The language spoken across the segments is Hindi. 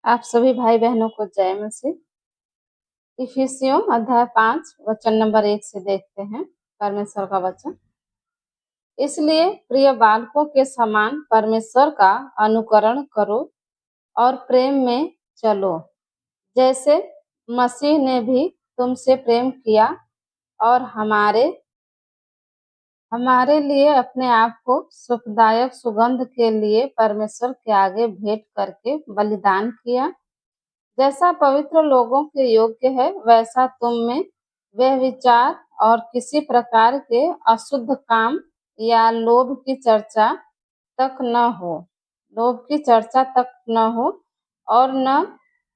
आप सभी भाई बहनों को जय मसीह। इफिसियों अध्याय 5 वचन नंबर 1 से देखते हैं परमेश्वर का वचन। इसलिए प्रिय बालकों के समान परमेश्वर का अनुकरण करो और प्रेम में चलो, जैसे मसीह ने भी तुमसे प्रेम किया और हमारे लिए अपने आप को सुखदायक सुगंध के लिए परमेश्वर के आगे भेंट करके बलिदान किया। जैसा पवित्र लोगों के योग्य है, वैसा तुम में वह विचार और किसी प्रकार के अशुद्ध काम या लोभ की चर्चा तक न हो, और न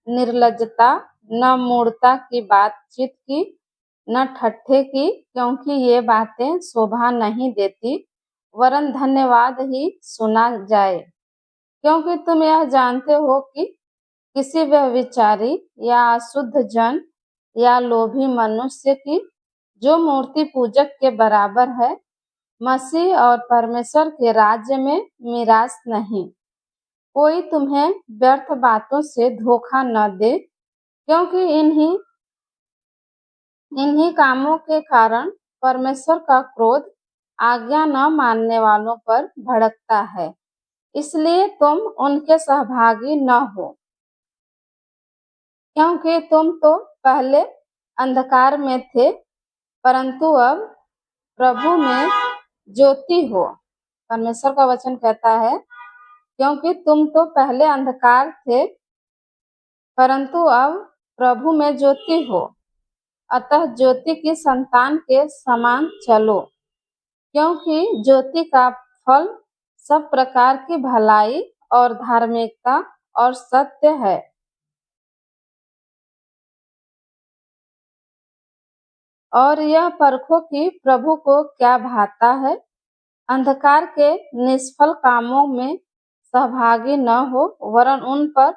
निर्लज्जता, न मूढ़ता की बातचीत की, न ठट्ठे की, क्योंकि ये बातें शोभा नहीं देती, वरन धन्यवाद ही सुना जाए। क्योंकि तुम यह जानते हो कि किसी व्यभिचारी या अशुद्ध जन या लोभी मनुष्य की, जो मूर्ति पूजक के बराबर है, मसीह और परमेश्वर के राज्य में मीरास नहीं। कोई तुम्हें व्यर्थ बातों से धोखा न दे, क्योंकि इन्हीं कामों के कारण परमेश्वर का क्रोध आज्ञा न मानने वालों पर भड़कता है। इसलिए तुम उनके सहभागी न हो, क्योंकि तुम तो पहले अंधकार में थे, परंतु अब प्रभु में ज्योति हो। परमेश्वर का वचन कहता है, क्योंकि तुम तो पहले अंधकार थे, परंतु अब प्रभु में ज्योति हो। अतः ज्योति की संतान के समान चलो, क्योंकि ज्योति का फल सब प्रकार की भलाई और धार्मिकता और सत्य है। और यह परखो कि प्रभु को क्या भाता है। अंधकार के निष्फल कामों में सहभागी न हो, वरन उन पर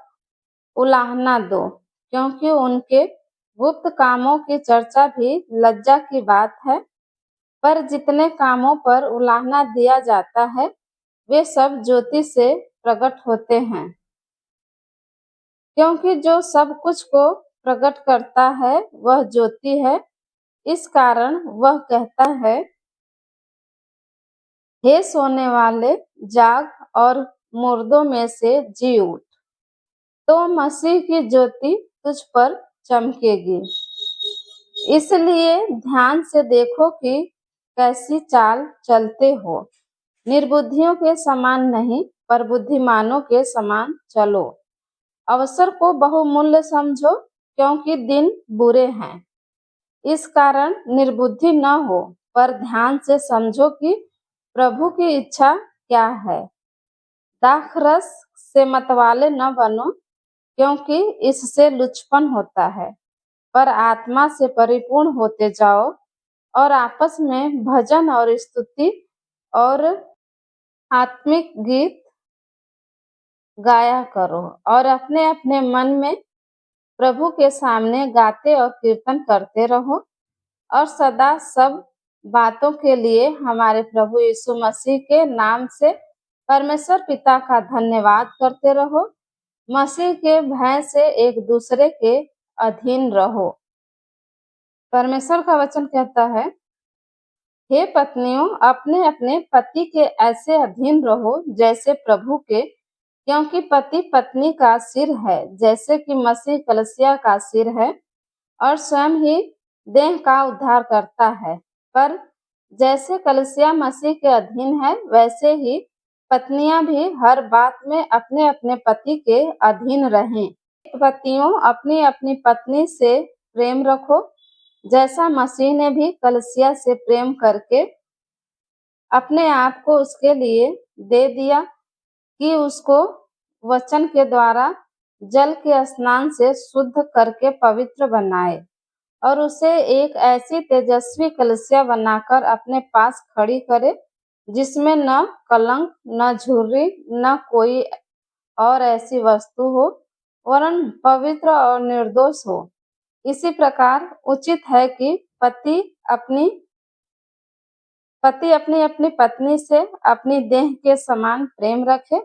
उलाहना दो, क्योंकि उनके गुप्त कामों की चर्चा भी लज्जा की बात है। पर जितने कामों पर उलाहना दिया जाता है, वे सब ज्योति से प्रकट होते हैं, क्योंकि जो सब कुछ को प्रकट करता है वह ज्योति है। इस कारण वह कहता है, हे सोने वाले, जाग और मुर्दों में से जी उठ, तो मसीह की ज्योति तुझ पर चमकेगी। इसलिए ध्यान से देखो कि कैसी चाल चलते हो, निर्बुद्धियों के समान नहीं, पर बुद्धिमानों के समान चलो। अवसर को बहुमूल्य समझो, क्योंकि दिन बुरे हैं। इस कारण निर्बुद्धि न हो, पर ध्यान से समझो कि प्रभु की इच्छा क्या है। दाखरस से मतवाले न बनो, क्योंकि इससे लुचपन होता है, पर आत्मा से परिपूर्ण होते जाओ, और आपस में भजन और स्तुति और आत्मिक गीत गाया करो, और अपने अपने मन में प्रभु के सामने गाते और कीर्तन करते रहो, और सदा सब बातों के लिए हमारे प्रभु यीशु मसीह के नाम से परमेश्वर पिता का धन्यवाद करते रहो। मसीह के भय से एक दूसरे के अधीन रहो। परमेश्वर का वचन कहता है, हे पत्नियों, अपने अपने पति के ऐसे अधीन रहो जैसे प्रभु के, क्योंकि पति पत्नी का सिर है, जैसे कि मसीह कलीसिया का सिर है और स्वयं ही देह का उद्धार करता है। पर जैसे कलीसिया मसीह के अधीन है, वैसे ही पत्नियां भी हर बात में अपने अपने पति के अधीन रहें। पतियों, अपनी अपनी पत्नी से प्रेम रखो, जैसा मसीह ने भी कलीसिया से प्रेम करके अपने आप को उसके लिए दे दिया, कि उसको वचन के द्वारा जल के स्नान से शुद्ध करके पवित्र बनाए, और उसे एक ऐसी तेजस्वी कलीसिया बनाकर अपने पास खड़ी करे, जिसमें न कलंक, न झुर्री, न कोई और ऐसी वस्तु हो, वरन पवित्र और निर्दोष हो। इसी प्रकार उचित है कि पति अपनी अपनी पत्नी से अपनी देह के समान प्रेम रखे।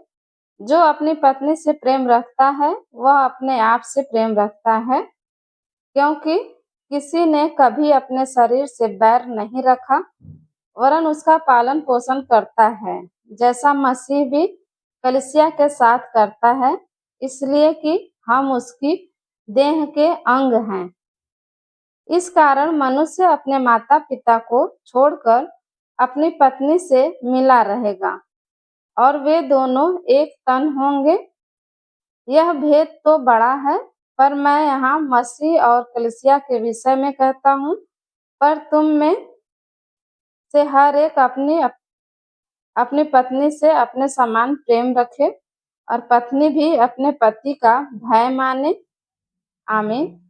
जो अपनी पत्नी से प्रेम रखता है वह अपने आप से प्रेम रखता है, क्योंकि किसी ने कभी अपने शरीर से बैर नहीं रखा, वरन उसका पालन पोषण करता है, जैसा मसीह भी कलीसिया के साथ करता है, इसलिए कि हम उसकी देह के अंग हैं। इस कारण मनुष्य अपने माता पिता को छोड़कर अपनी पत्नी से मिला रहेगा और वे दोनों एक तन होंगे। यह भेद तो बड़ा है, पर मैं यहाँ मसीह और कलीसिया के विषय में कहता हूँ। पर तुम में से हर एक अपनी पत्नी से अपने समान प्रेम रखे और पत्नी भी अपने पति का भय माने। आमीन।